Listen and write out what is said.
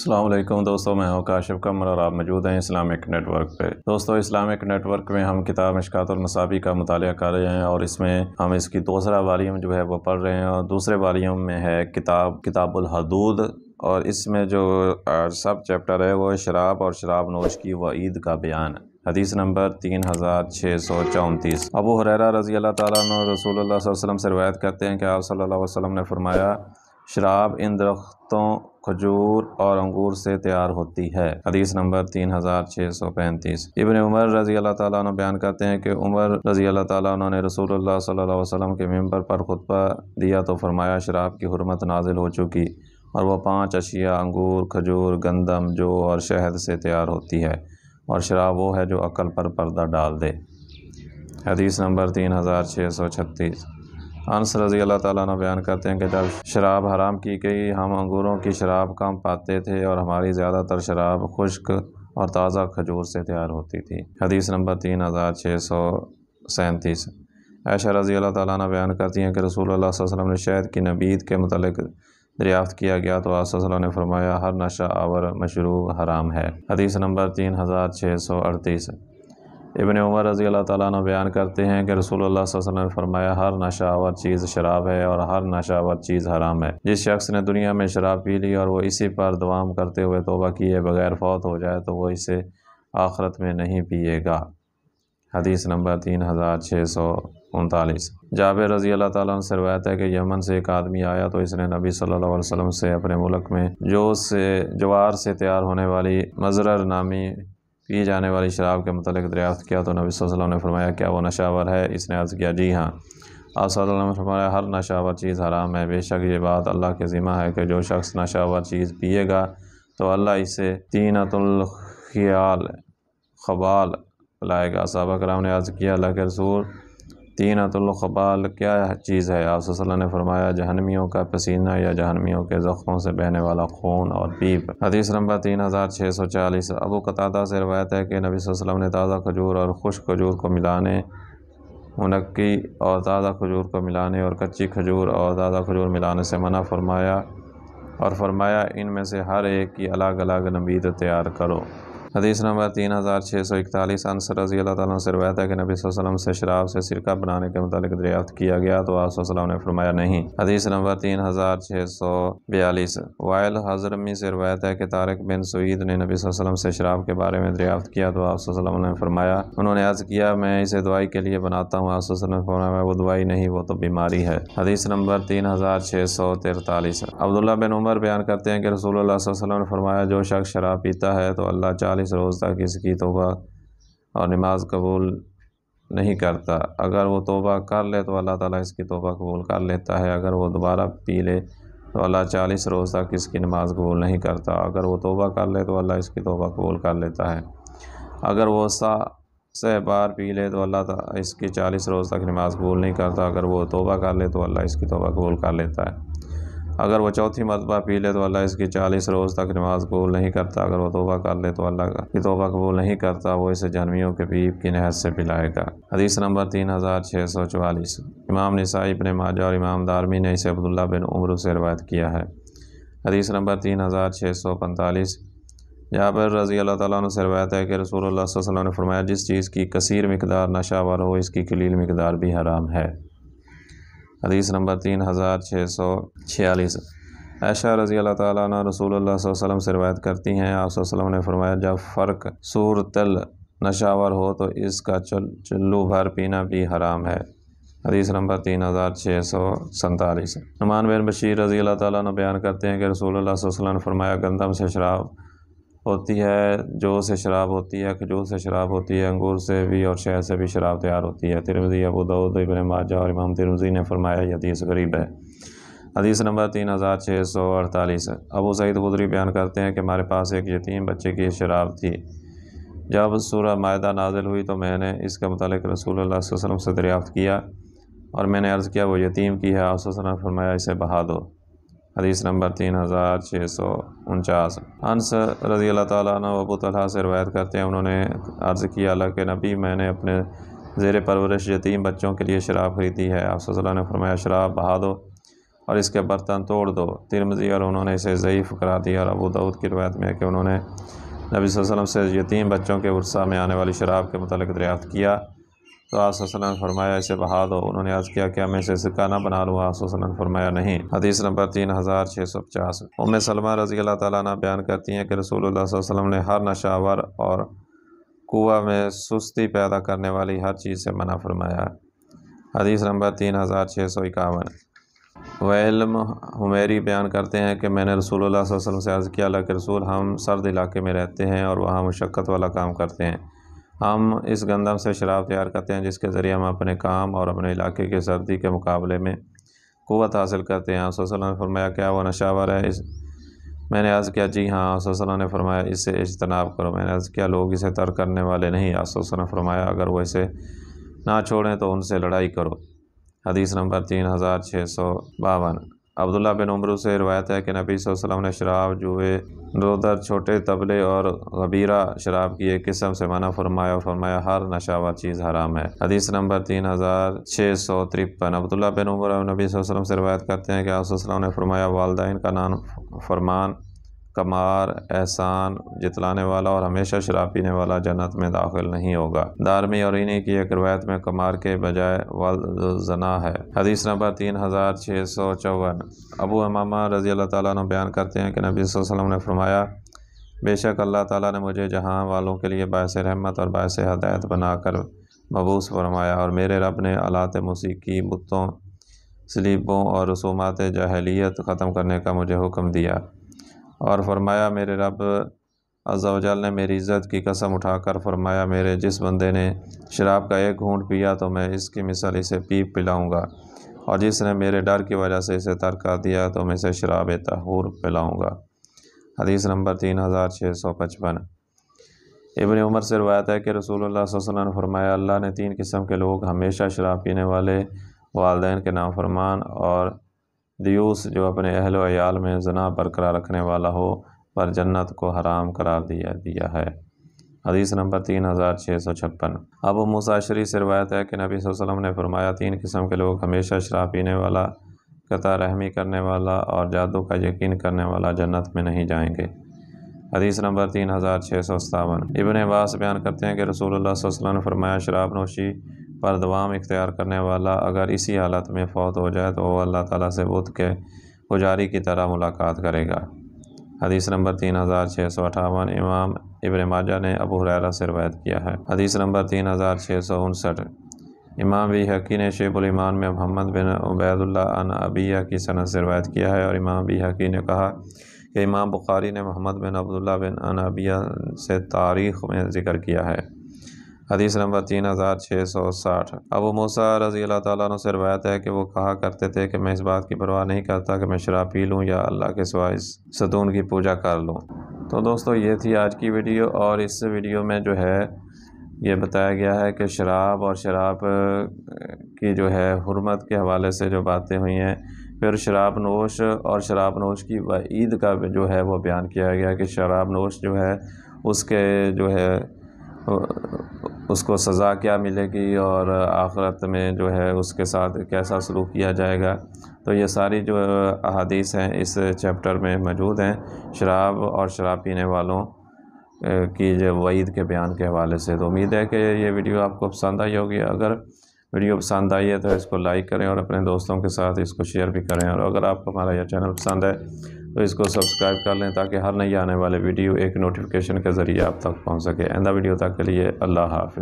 السلام علیکم دوستوں، میں ہوں کاشف قمر اور آپ موجود ہیں اسلامک نیٹ ورک پہ۔ دوستوں، اسلامک نیٹ ورک میں ہم کتاب مشکوٰۃ المصابیح کا مطالعہ کر رہے ہیں اور اس میں ہم اس کی دوسرا والیوم جو ہے وہ پڑھ رہے ہیں، اور دوسرے والیوم میں ہے کتاب الحدود، اور اس میں جو سب چیپٹر ہے وہ شراب اور شراب نوش کی وعید کا بیان ہے۔ حدیث نمبر 3634۔ ابو ہریرہ رضی اللہ تعالیٰ عنہ رسول اللہ صلی اللہ علیہ وسلم سے روایت کرتے ہیں کہ آپ صلی اللہ علیہ وسلم نے فرمایا، شراب ان درختوں کھجور اور انگور سے تیار ہوتی ہے۔ حدیث نمبر 3635۔ ابن عمر رضی اللہ تعالیٰ عنہ بیان کرتے ہیں کہ عمر رضی اللہ تعالیٰ عنہ نے رسول اللہ صلی اللہ علیہ وسلم کے ممبر پر خطبہ دیا تو فرمایا، شراب کی حرمت نازل ہو چکی اور وہ 5 اشیاء انگور، کھجور، گندم، جو اور شہد سے تیار ہوتی ہے، اور شراب وہ ہے جو عقل پر پردہ ڈال دے۔ حدیث نمبر 3636۔ انس رضی اللہ تعالیٰ عنہ بیان کرتے ہیں کہ جب شراب حرام کی گئی، ہم انگوروں کی شراب کم پاتے تھے اور ہماری زیادہ تر شراب خشک اور تازہ کھجور سے تیار ہوتی تھی۔ حدیث نمبر 3637۔ عائشہ رضی اللہ تعالیٰ عنہ بیان کرتی ہیں کہ رسول اللہ صلی اللہ علیہ وسلم نے شہد کی نبید کے متعلق دریافت کیا گیا تو آپ صلی اللہ علیہ وسلم نے فرمایا، ہر نشہ آور مشروب حرام ہے۔ حدیث نمبر 3638۔ ابن عمر رضی اللہ تعالیٰ عنہ بیان کرتے ہیں کہ رسول اللہ صلی اللہ علیہ وسلم نے فرمایا، ہر نشہ آور چیز شراب ہے اور ہر نشہ آور چیز حرام ہے۔ جس شخص نے دنیا میں شراب پی لی اور وہ اسی پر دوام کرتے ہوئے توبہ کیے بغیر فوت ہو جائے تو وہ اسے آخرت میں نہیں پیے گا۔ حدیث نمبر 3639۔ جابر رضی اللہ تعالیٰ عنہ سے روایت ہے کہ یمن سے ایک آدمی آیا تو اس نے نبی صلی اللہ علیہ وسلم سے اپنے ملک میں جوار سے تیار ہونے والی مزرر نامی پی جانے والی شراب کے متعلق دریافت کیا تو نبی صلی اللہ علیہ وسلم نے فرمایا، کیا وہ نشہ آور ہے؟ اس نے عرض کیا، جی ہاں۔ آپ صلی اللہ علیہ وسلم نے فرمایا، ہر نشہ آور چیز حرام ہے، بے شک یہ بات اللہ کے ذمہ ہے کہ جو شخص نشہ آور چیز پیے گا تو اللہ اسے طینۃ الخیال خبال پلائے گا۔ صحابہ کرام نے عرض کیا، اللہ کے رسول، طینۃ الخبال کیا چیز ہے؟ آپ صلی اللہ علیہ وسلم نے فرمایا، جہنمیوں کا پسینہ یا جہنمیوں کے زخموں سے بہنے والا خون اور پیپ۔ حدیث نمبر 3640۔ ابو قتادہ سے روایت ہے کہ نبی صلی اللہ علیہ وسلم نے تازہ کھجور اور خشک کھجور کو ملانے، منقی اور تازہ کھجور کو ملانے اور کچی کھجور اور تازہ کھجور ملانے سے منع فرمایا اور فرمایا، ان میں سے ہر ایک کی الگ الگ نبید تیار کرو۔ حدیث نمبر 3641۔ انس رضی اللہ تعالیٰ عنہ سے روایت ہے کہ نبی صلی اللہ علیہ وسلم سے شراب سے سرکہ بنانے کے متعلق دریافت کیا گیا تو آپ صلی اللہ علیہ وسلم نے فرمایا، نہیں۔ حدیث نمبر 3642۔ وائل حضرمی سے روایت ہے کہ طارق بن سعید نے نبی صلی اللہ علیہ وسلم سے شراب کے بارے میں دریافت کیا تو آپ صلی اللہ علیہ وسلم نے فرمایا، انہوں نے عرض کیا، میں اسے دوائی کے لیے بناتا ہوں۔ آپ صلی اللہ علیہ وسلم نے فرمایا، وہ دوائی نہیں، وہ تو بیماری ہے۔ حدیث نمبر 3643۔ عبداللہ بن عمر بیان کرتے ہیں کہ رسول اللہ صلی اللہ علیہ وسلم نے فرمایا، جو شخص شراب پیتا ہے تو اللہ 40 روز تک اس کی توبہ اور نماز قبول نہیں کرتا۔ اگر وہ توبہ کر لے تو اللہ تعالیٰ اس کی توبہ قبول کر لیتا ہے، اگر وہ دوبارہ پی لے تو اللہ 40 روز تک اس کی نماز قبول نہیں کرتا، اگر وہ توبہ کر لے تو اللہ اس کی توبہ قبول کر لیتا ہے، اگر وہ 100 بار پی لے تو اللہ تعالیٰ اس کی 40 روز تک نماز قبول نہیں کرتا، اگر وہ توبہ کر لے تو اللہ اس کی توبہ قبول کر لیتا ہے، اگر وہ 4تھی مرتبہ پی لے تو اللہ اس کی 40 روز تک نماز قبول نہیں کرتا، اگر وہ توبہ کر لے تو اللہ کی توبہ قبول نہیں کرتا، وہ اسے جہنمیوں کے پیپ کی نہر سے پلائے گا۔ حدیث نمبر 3644۔ امام نسائی، ابن ماجہ اور امام دارمی نے اسے عبداللہ بن عمر سے روایت کیا ہے۔ حدیث نمبر 3645۔ جابر رضی اللہ تعالیٰ عنہ سے روایت ہے کہ رسول اللہ صلی اللہ علیہ وسلم نے فرمایا، جس چیز کی کثیر مقدار نشہ آور ہو اس کی قلیل مقدار بھی حرام ہے۔ حدیث نمبر 3646۔ عائشہ رضی اللہ تعالیٰ عنہ رسول اللہ صلی اللہ علیہ وسلم سے روایت کرتی ہیں، آپ صلی اللہ علیہ وسلم نے فرمایا، جب فرق صورتل نشہ آور ہو تو اس کا چلو بھر پینا بھی حرام ہے۔ حدیث نمبر 3647۔ نعمان بن بشیر رضی اللہ تعالیٰ عنہ بیان کرتے ہیں کہ رسول اللہ صلی اللہ علیہ وسلم نے فرمایا، گندم سے شراب ہوتی ہے، جو سے شراب ہوتی ہے، کھجور سے شراب ہوتی ہے، انگور سے بھی اور شہد سے بھی شراب تیار ہوتی ہے۔ ترمذی، ابو داؤد، ابن ماجہ اور امام ترمذی نے فرمایا، یہ حدیث غریب ہے۔ حدیث نمبر 3648۔ ابو سعید خدری بیان کرتے ہیں کہ ہمارے پاس ایک یتیم بچے کی شراب تھی۔ جب سورہ مائدہ نازل ہوئی تو میں نے اس کے متعلق رسول اللہ صلی اللہ علیہ وسلم سے دریافت کیا اور میں نے عرض کیا، وہ یتیم کی ہے۔ آپ صلی اللہ علیہ وسلم نے فرمایا، اسے بہا دو۔ حدیث نمبر 3649۔ انس رضی اللہ تعالیٰ عنہ ابو طلحہ سے روایت کرتے ہیں، انہوں نے عرض کیا، اللہ کے نبی، میں نے اپنے زیر پرورش یتیم بچوں کے لیے شراب خریدی ہے۔ آپ صلی اللہ علیہ وسلم نے فرمایا، شراب بہا دو۔ اور اس کے برتن توڑ دو۔ ترمذی اور انہوں نے اسے ضعیف قرار دیا، اور ابو داؤد کی روایت میں ہے کہ انہوں نے نبی صلی اللہ علیہ وسلم سے یتیم بچوں کے ورثہ میں آنے والی شراب کے متعلق دریافت کیا تو آپ صلی اللہ علیہ وسلم نے فرمایا اسے بہا دو۔ انہوں نے عرض کیا کیا میں اسے سکہ نہ بنا لوں؟ آپ صلی اللہ علیہ وسلم نے فرمایا نہیں۔ حدیث نمبر 3650۔ ام سلمہ رضی اللہ تعالیٰ عنہ بیان کرتی ہیں کہ رسول اللہ صلی اللہ علیہ وسلم نے ہر نشہ آور اور کنواں میں سستی پیدا کرنے والی ہر چیز سے منع فرمایا۔ حدیث نمبر 3651۔ وعلم حمیری بیان کرتے ہیں کہ میں نے رسول اللہ صلی اللہ علیہ وسلم سے عرض کیا، اللہ کے رسول ہم سرد علاقے میں رہتے ہیں اور وہاں مشقت والا کام کرتے ہیں۔ ہم اس گندم سے شراب تیار کرتے ہیں جس کے ذریعے ہم اپنے کام اور اپنے علاقے کے سردی کے مقابلے میں قوت حاصل کرتے ہیں۔ آپ صلی اللہ علیہ وسلم نے فرمایا کیا وہ نشہ آور ہے؟ میں نے عرض کیا جی ہاں۔ آپ صلی اللہ علیہ وسلم نے فرمایا اس سے اجتناب کرو۔ میں نے عرض کیا لوگ اسے ترک کرنے والے نہیں؟ آپ صلی اللہ علیہ وسلم نے فرمایا اگر وہ اسے نہ چھوڑیں تو ان سے لڑائی کرو۔ حدیث نمبر 3652۔ عبداللہ بن عمرو سے روایت ہے کہ نبی صلی اللہ علیہ وسلم نے شراب، جوئے، رودر، چھوٹے طبلے اور غبیرہ شراب کی ایک قسم سے منع فرمایا اور فرمایا ہر نشہ آور چیز حرام ہے۔ حدیث نمبر 3653۔ عبداللہ بن عمر نبی صلی اللہ علیہ وسلم سے روایت کرتے ہیں کہ آپ صلی اللہ علیہ وسلم نے فرمایا والدین کا نان فرمان، قمار، احسان جتلانے والا اور ہمیشہ شراب پینے والا جنت میں داخل نہیں ہوگا۔ دارمی اور انہی کی ایک روایت میں قمار کے بجائے والد زنا ہے۔ حدیث نمبر 3654۔ ابو امامہ رضی اللہ تعالیٰ عنہ بیان کرتے ہیں کہ نبی صلی اللہ علیہ وسلم نے فرمایا بے شک اللہ تعالیٰ نے مجھے جہاں والوں کے لیے باعث رحمت اور باعث ہدایت بنا کر مبعوث فرمایا، اور میرے رب نے آلات موسیقی، بتوں، سلیبوں اور رسومات جاہلیت ختم کرنے کا مجھے حکم دیا، اور فرمایا میرے رب عز و جل نے میری عزت کی قسم اٹھا کر فرمایا میرے جس بندے نے شراب کا ایک گھونٹ پیا تو میں اس کی مثل اسے پیپ پلاؤں گا، اور جس نے میرے ڈر کی وجہ سے اسے ترک کر دیا تو میں اسے شراب طہور پلاؤں گا۔ حدیث نمبر 3655۔ ابن عمر سے روایت ہے کہ رسول اللہ صلی اللہ علیہ وسلم نے فرمایا اللہ نے 3 قسم کے لوگ ہمیشہ شراب پینے والے، والدین کے نافرمان اور دیوس جو اپنے اہل و عیال میں زنا برقرار رکھنے والا ہو پر جنت کو حرام قرار دیا ہے۔ حدیث نمبر 3656۔ ابو موسیٰ اشعری سے روایت ہے کہ نبی صلی اللہ علیہ وسلم نے فرمایا 3 قسم کے لوگ ہمیشہ شراب پینے والا، قطع رحمی کرنے والا اور جادو کا یقین کرنے والا جنت میں نہیں جائیں گے۔ حدیث نمبر 3657۔ ابن عباس بیان کرتے ہیں کہ رسول اللہ صلی اللہ علیہ وسلم نے فرمایا شراب نوشی پر دوام اختیار کرنے والا اگر اسی حالت میں فوت ہو جائے تو وہ اللہ تعالیٰ سے بت کے پجاری کی طرح ملاقات کرے گا۔ حدیث نمبر 3658۔ امام ابن ماجہ نے ابو ہریرہ سے روایت کیا ہے۔ حدیث نمبر 3659۔ امام بیہقی نے شعب الایمان میں محمد بن عبید اللہ عن ابیہ کی سند سے روایت کیا ہے، اور امام بیہقی نے کہا کہ امام بخاری نے محمد بن عبداللہ بن عن ابیہ سے تاریخ میں ذکر کیا ہے۔ حدیث نمبر 3660۔ ابو موسیٰ رضی اللہ تعالیٰ عنہ سے روایت ہے کہ وہ کہا کرتے تھے کہ میں اس بات کی پرواہ نہیں کرتا کہ میں شراب پی لوں یا اللہ کے سوا اس ستون کی پوجا کر لوں۔ تو دوستو یہ تھی آج کی ویڈیو، اور اس ویڈیو میں جو ہے یہ بتایا گیا ہے کہ شراب اور شراب کی جو ہے حرمت کے حوالے سے جو باتیں ہوئی ہیں، پھر شراب نوش اور شراب نوش کی وعید کا جو ہے وہ بیان کیا گیا کہ شراب نوش جو ہے اس کے جو ہے اس کو سزا کیا ملے گی اور آخرت میں جو ہے اس کے ساتھ کیسا سلوک کیا جائے گا۔ تو یہ ساری جو احادیث ہیں اس چیپٹر میں موجود ہیں شراب اور شراب پینے والوں کی جو وعید کے بیان کے حوالے سے۔ تو امید ہے کہ یہ ویڈیو آپ کو پسند آئی ہوگی۔ اگر ویڈیو پسند آئی ہے تو اس کو لائک کریں اور اپنے دوستوں کے ساتھ اس کو شیئر بھی کریں، اور اگر آپ کو ہمارا یہ چینل پسند ہے تو اس کو سبسکرائب کر لیں تاکہ ہر نئی آنے والے ویڈیو ایک نوٹیفیکیشن کے ذریعے آپ تک پہنچ سکے۔ آئندہ ویڈیو تک کے لیے اللہ حافظ۔